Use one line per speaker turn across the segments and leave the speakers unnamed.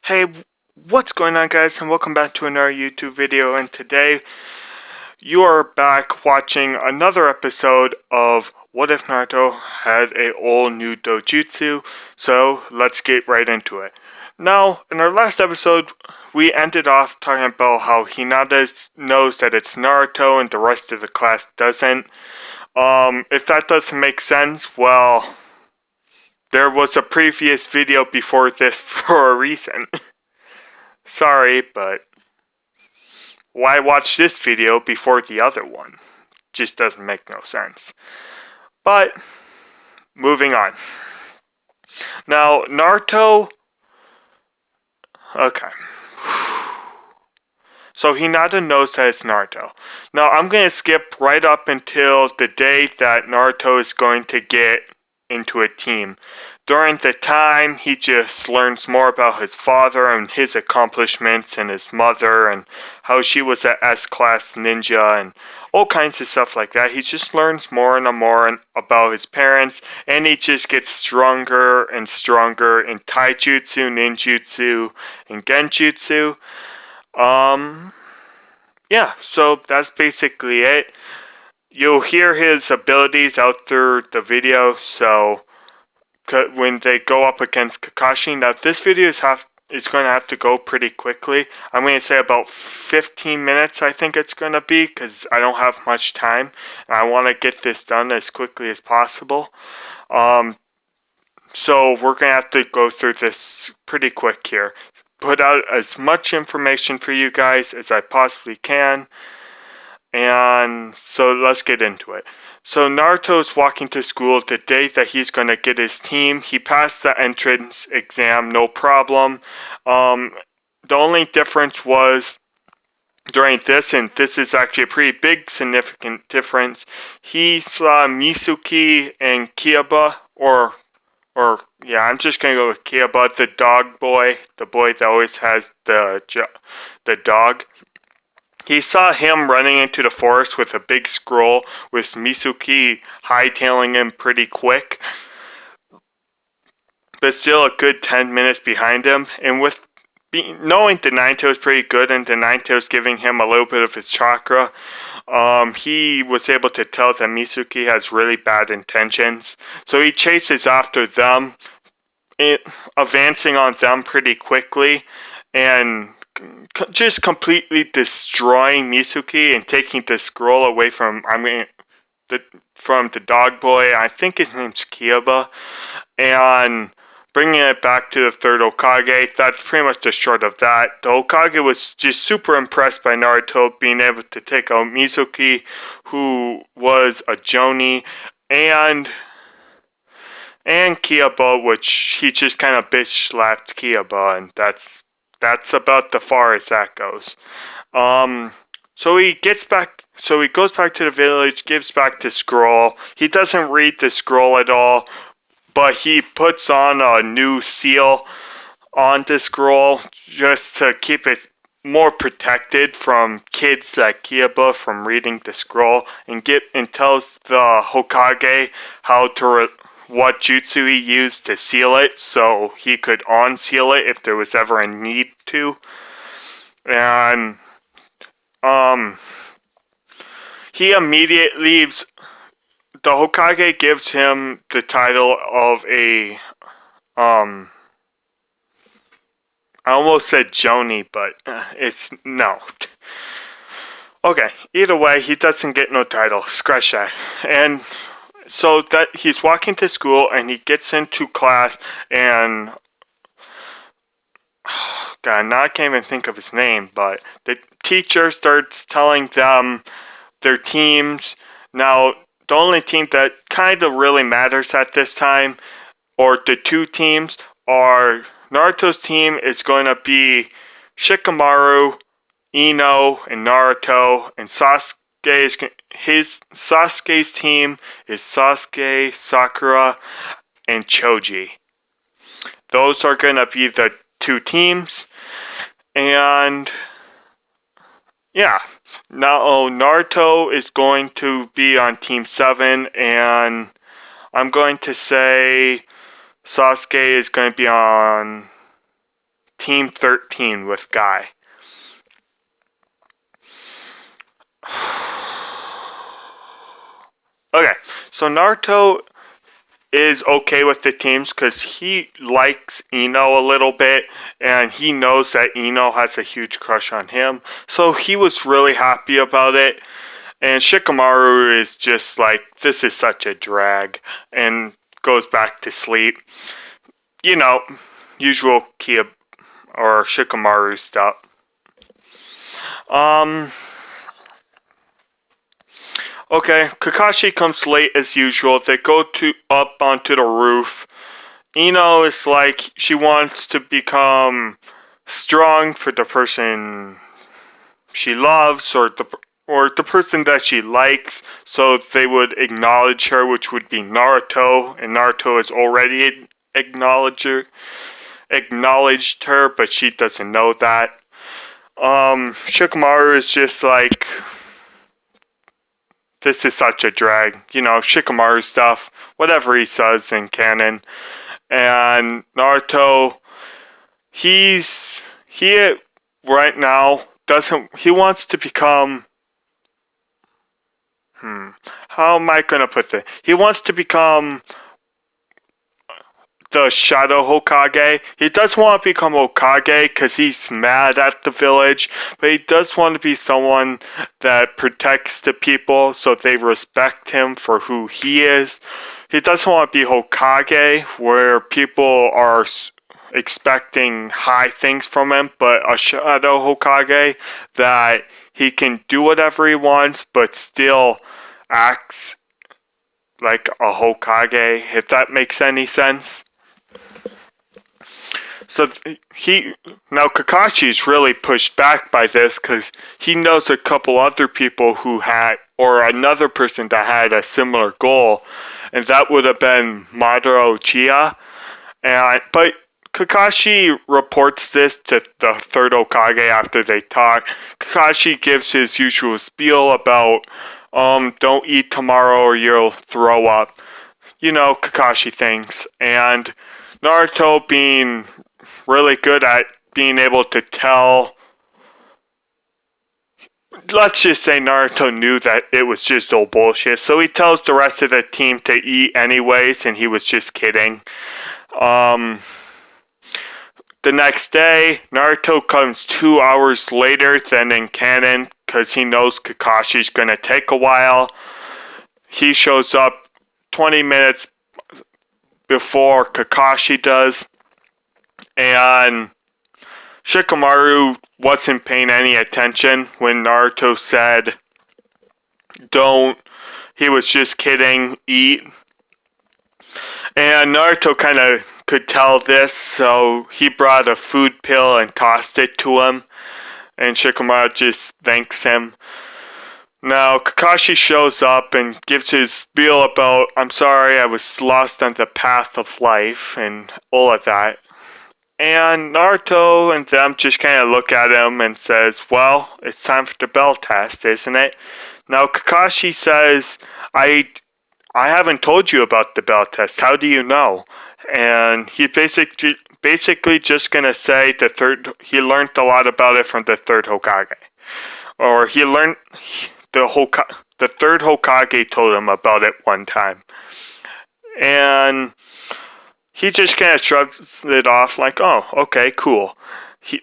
Hey, what's going on, guys, and welcome back to another YouTube video. And today you are back watching another episode of What If Naruto Had a All New Doujutsu. So let's get right into it. Now, in our last episode, we ended off talking about how Hinata knows that it's Naruto and the rest of the class doesn't. If that doesn't make sense, well, there was a previous video before this for a reason. Sorry, but why watch this video before the other one? Just doesn't make no sense. But, moving on. Now, Naruto... Okay. So Hinata knows that it's Naruto. Now, I'm going to skip right up until the day that Naruto is going to get into a team. During the time, he just learns more about his father and his accomplishments and his mother and how she was an S-class ninja and all kinds of stuff like that. He just learns more and more about his parents, and he just gets stronger and stronger in taijutsu, ninjutsu, and genjutsu. Yeah, so that's basically it. You'll hear his abilities out through the video, so when they go up against Kakashi. Now, this video is going to have to go pretty quickly. I'm going to say about 15 minutes, I think it's going to be, because I don't have much time, and I want to get this done as quickly as possible. So we're going to have to go through this pretty quick here. Put out as much information for you guys as I possibly can. And so let's get into it. So Naruto's walking to school the day that he's going to get his team. He passed the entrance exam, no problem. The only difference was during this, and this is actually a pretty big significant difference, he saw Mitsuki and Kiba, yeah, I'm just going to go with Kiba, the dog boy, the boy that always has the dog. He saw him running into the forest with a big scroll, with Mitsuki hightailing him pretty quick, but still a good 10 minutes behind him. And with knowing the Nine-Tails pretty good, and the Nine-Tails giving him a little bit of his chakra, he was able to tell that Mitsuki has really bad intentions. So he chases after them, advancing on them pretty quickly, and just completely destroying Mitsuki and taking the scroll away from the dog boy. I think his name's Kiba, and bringing it back to the third Hokage. That's pretty much the short of that. The Hokage was just super impressed by Naruto being able to take out Mitsuki, who was a Jonin, and Kiba, which he just kind of bitch slapped Kiba, and that's about the far as that goes. So he goes back to the village, gives back the scroll. He doesn't read the scroll at all, but he puts on a new seal on the scroll just to keep it more protected from kids like Kiba from reading the scroll, and tells the Hokage what jutsu he used to seal it, so he could unseal it if there was ever a need to. And he immediately leaves. The Hokage gives him the title of a I almost said Jonin, but it's no. Okay, either way, he doesn't get no title. Scratch that. And so that he's walking to school, and he gets into class, and God, now I can't even think of his name, but the teacher starts telling them their teams. Now, the only team that kind of really matters at this time, or the two teams, are Naruto's team is going to be Shikamaru, Ino, and Naruto, and Sasuke's team is Sasuke, Sakura, and Choji. Those are going to be the two teams. And yeah, now Naruto is going to be on Team 7, and I'm going to say Sasuke is going to be on Team 13 with Guy. Okay, so Naruto is okay with the teams because he likes Ino a little bit, and he knows that Ino has a huge crush on him, so he was really happy about it. And Shikamaru is just like, this is such a drag, and goes back to sleep. You know, usual Kia or Shikamaru stuff. Okay, Kakashi comes late as usual. They go up onto the roof. Ino is like, she wants to become strong for the person she loves, or the person that she likes, so they would acknowledge her, which would be Naruto, and Naruto has already acknowledged her, but she doesn't know that. Shikamaru is just like, this is such a drag, you know, Shikamaru stuff, whatever he says in canon. And Naruto, he right now he wants to become, how am I gonna put this? He wants to become the Shadow Hokage. He does want to become Hokage because he's mad at the village, but he does want to be someone that protects the people so they respect him for who he is. He doesn't want to be Hokage where people are expecting high things from him, but a Shadow Hokage that he can do whatever he wants but still acts like a Hokage, if that makes any sense. So now Kakashi is really pushed back by this because he knows a couple other people who had, or another person that had a similar goal, and that would have been Madara Uchiha. But Kakashi reports this to the third Hokage after they talk. Kakashi gives his usual spiel about, don't eat tomorrow or you'll throw up. You know, Kakashi things. And Naruto being really good at being able to tell, let's just say Naruto knew that it was just all bullshit, so he tells the rest of the team to eat anyways, and he was just kidding. The next day, Naruto comes 2 hours later than in canon because he knows Kakashi's gonna take a while. He shows up 20 minutes before Kakashi does, and Shikamaru wasn't paying any attention when Naruto said, don't, he was just kidding, eat. And Naruto kind of could tell this, so he brought a food pill and tossed it to him, and Shikamaru just thanks him. Now, Kakashi shows up and gives his spiel about, I'm sorry, I was lost on the path of life, and all of that. And Naruto and them just kind of look at him and says, well, it's time for the bell test, isn't it? Now, Kakashi says, I haven't told you about the bell test. How do you know? And he basically just gonna say he learned a lot about it from the third Hokage. Or he learned, the third Hokage told him about it one time. And he just kind of shrugs it off like, oh, okay, cool.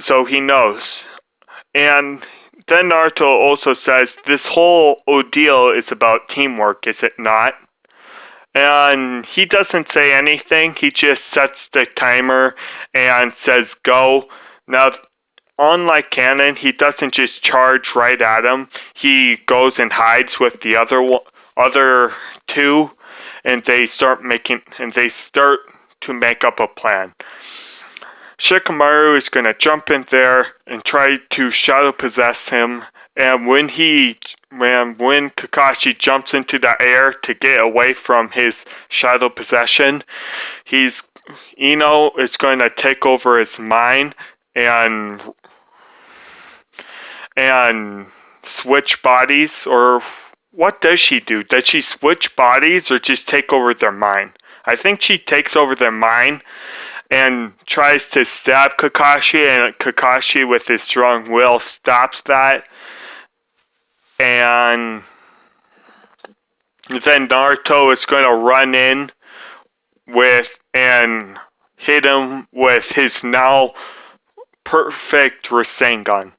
So he knows. And then Naruto also says, this whole ordeal is about teamwork, is it not? And he doesn't say anything. He just sets the timer and says, go. Now, unlike canon, he doesn't just charge right at him. He goes and hides with the other two, and they start to make up a plan. Shikamaru is going to jump in there and try to shadow possess him, and when Kakashi jumps into the air to get away from his shadow possession, Ino is going to take over his mind and switch bodies, or what does she do? Does she switch bodies or just take over their mind? I think she takes over their mind, and tries to stab Kakashi, and Kakashi with his strong will stops that. And then Naruto is going to run in with and hit him with his now perfect Rasengan.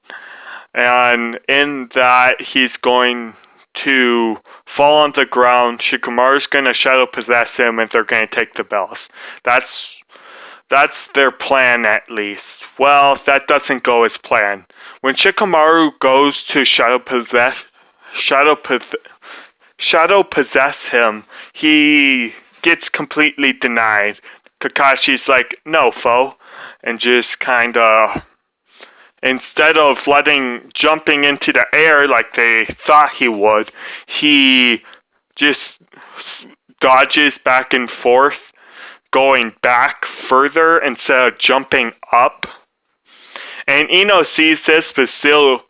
And in that, he's going to fall on the ground. Shikamaru's going to shadow possess him, and they're going to take the bells. That's their plan, at least. Well, that doesn't go as planned. When Shikamaru goes to shadow possess him, he gets completely denied. Kakashi's like, no, foe, and just kind of, instead of jumping into the air like they thought he would, he just dodges back and forth, going back further instead of jumping up. And Ino sees this, but still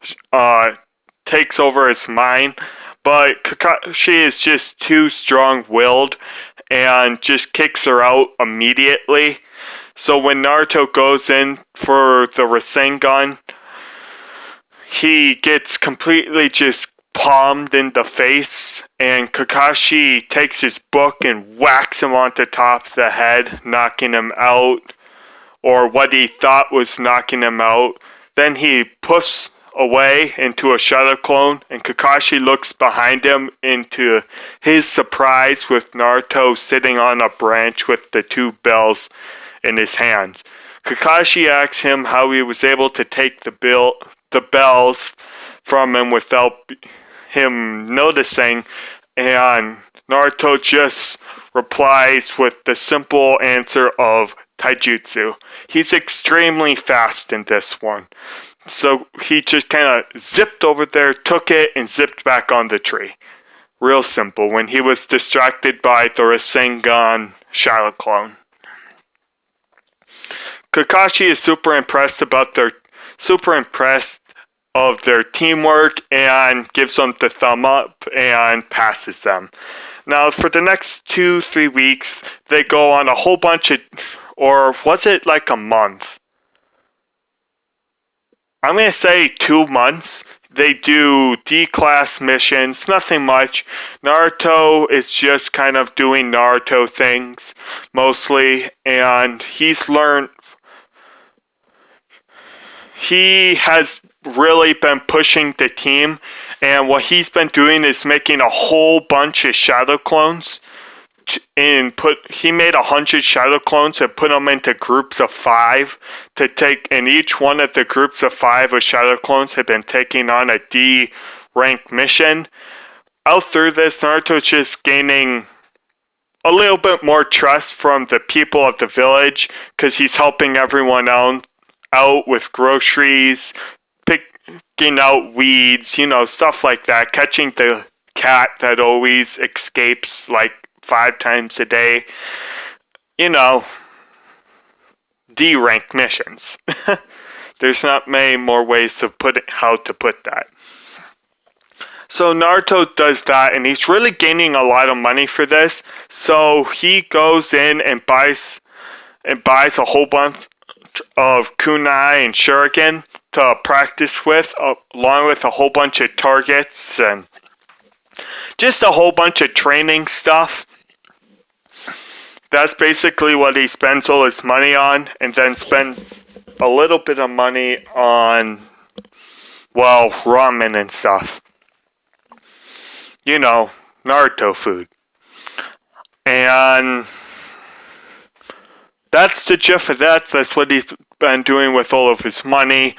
takes over his mind. But Kakashi is just too strong-willed and just kicks her out immediately. So when Naruto goes in for the Rasengan, he gets completely just palmed in the face, and Kakashi takes his book and whacks him on the top of the head, knocking him out, or what he thought was knocking him out. Then he puffs away into a shadow clone, and Kakashi looks behind him into his surprise with Naruto sitting on a branch with the two bells in his hands. Kakashi asks him how he was able to take the bells from him without him noticing, and Naruto just replies with the simple answer of taijutsu. He's extremely fast in this one. So he just kind of zipped over there, took it, and zipped back on the tree. Real simple, when he was distracted by the Rasengan shadow clone. Kakashi is super impressed of their teamwork and gives them the thumb up and passes them. Now, for the next 2-3 weeks, they go on a whole bunch of, or was it like a month? I'm going to say 2 months. They do D-class missions, nothing much. Naruto is just kind of doing Naruto things, mostly, and he has really been pushing the team, and what he's been doing is making a whole bunch of shadow clones. He made 100 shadow clones and put them into groups of 5 to take, and each one of the groups of 5 of shadow clones had been taking on a D rank mission. Out through this, Naruto's just gaining a little bit more trust from the people of the village, because he's helping everyone out with groceries, picking out weeds, stuff like that, catching the cat that always escapes like 5 times a day. D-rank missions. There's not many more ways to how to put that. So Naruto does that, and he's really gaining a lot of money for this. So he goes in and buys a whole bunch of kunai and shuriken to practice with, along with a whole bunch of targets and just a whole bunch of training stuff. That's basically what he spends all his money on, and then spends a little bit of money on, ramen and stuff. Naruto food. And that's the gist of that. That's what he's been doing with all of his money.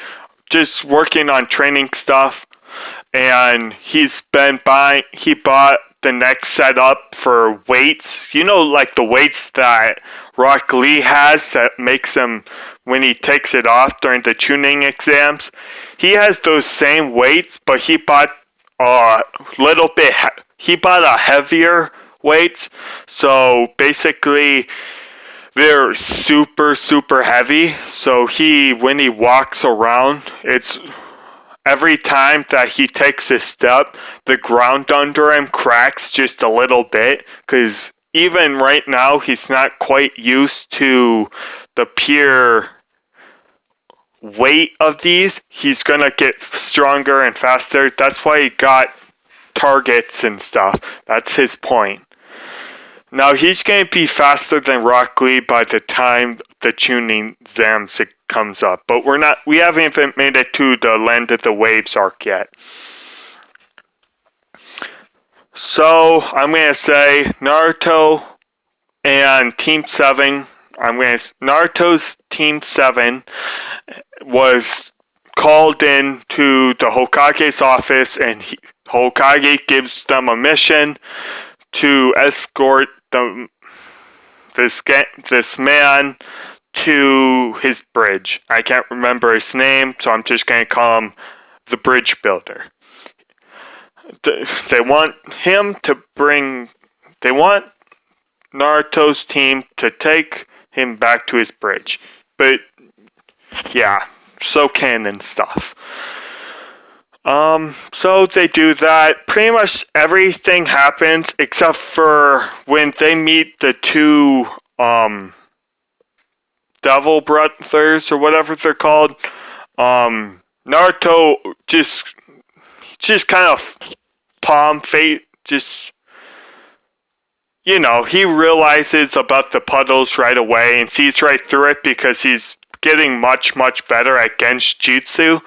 Just working on training stuff. And he bought the next setup for weights. Like the weights that Rock Lee has that makes him, when he takes it off during the tuning exams. He has those same weights, but he bought a heavier weight. So basically, they're super, super heavy. So when he walks around, it's every time that he takes a step, the ground under him cracks just a little bit, because even right now, he's not quite used to the pure weight of these, he's gonna get stronger and faster. That's why he got targets and stuff. That's his point. Now he's gonna be faster than Rock Lee by the time the tuning Zamzik comes up, but we haven't even made it to the Land of the Waves arc yet. So I'm gonna say Naruto and Team 7. Naruto's Team 7 was called in to the Hokage's office, and Hokage gives them a mission to escort this man to his bridge. I can't remember his name, so I'm just going to call him the bridge builder. They want Naruto's team to take him back to his bridge. But yeah, so canon stuff. So they do that. Pretty much everything happens except for when they meet the two devil brothers or whatever they're called. Naruto just kind of palm fate, just, you know, he realizes about the puddles right away and sees right through it because he's getting much better at Genjutsu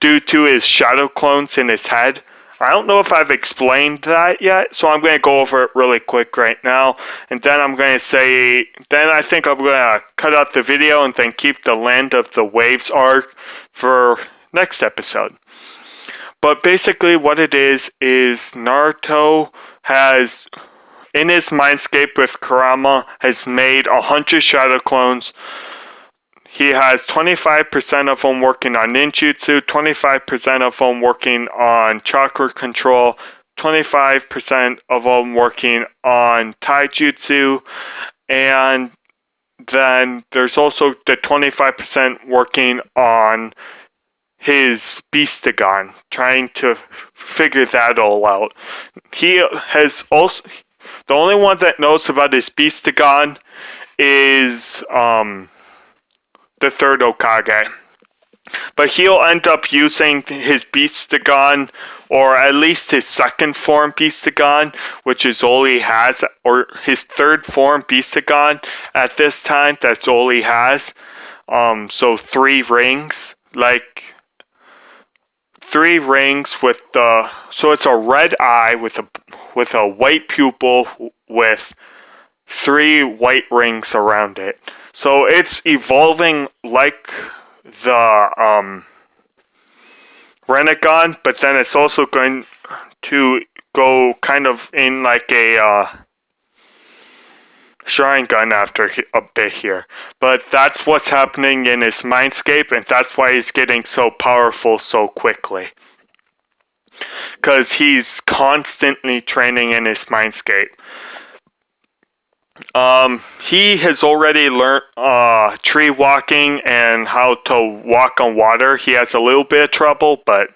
due to his shadow clones in his head. I don't know if I've explained that yet, so I'm going to go over it really quick right now. And then I'm going to say, then I think I'm going to cut out the video and then keep the Land of the Waves arc for next episode. But basically what it is Naruto has, in his mindscape with Kurama, has made 100 shadow clones. He has 25% of them working on ninjutsu, 25% of them working on chakra control, 25% of them working on taijutsu, and then there's also the 25% working on his Beastagon, trying to figure that all out. He has also, the only one that knows about his Beastagon is the third Hokage. But he'll end up using his Beastagon, or at least his second form Beastagon, which is all he has, or his third form Beastagon at this time, that's all he has. So 3 rings, like 3 rings with the, so it's a red eye with a white pupil with 3 white rings around it. So it's evolving like the Renegon, but then it's also going to go kind of in like a Sharingan after a bit here. But that's what's happening in his mindscape, and that's why he's getting so powerful so quickly. Because he's constantly training in his mindscape. He has already learned tree walking and how to walk on water. He has a little bit of trouble, but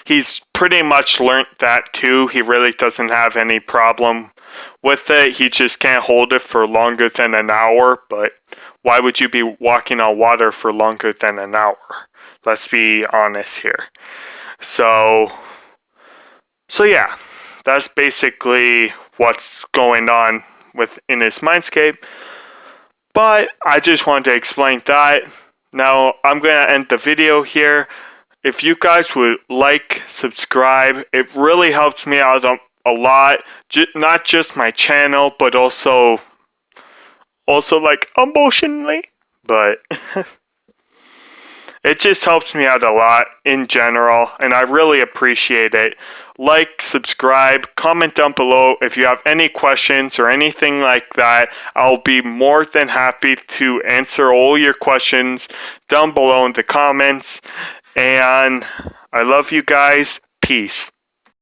he's pretty much learned that too. He really doesn't have any problem with it. He just can't hold it for longer than an hour, but why would you be walking on water for longer than an hour? Let's be honest here. So yeah, that's basically what's going on within his mindscape. But I just wanted to explain that. Now I'm going to end the video here. If you guys would like, subscribe, it really helps me out a lot. Not just my channel, but also like emotionally. But it just helps me out a lot in general, and I really appreciate it. Like, subscribe, comment down below if you have any questions or anything like that. I'll be more than happy to answer all your questions down below in the comments. And I love you guys. Peace.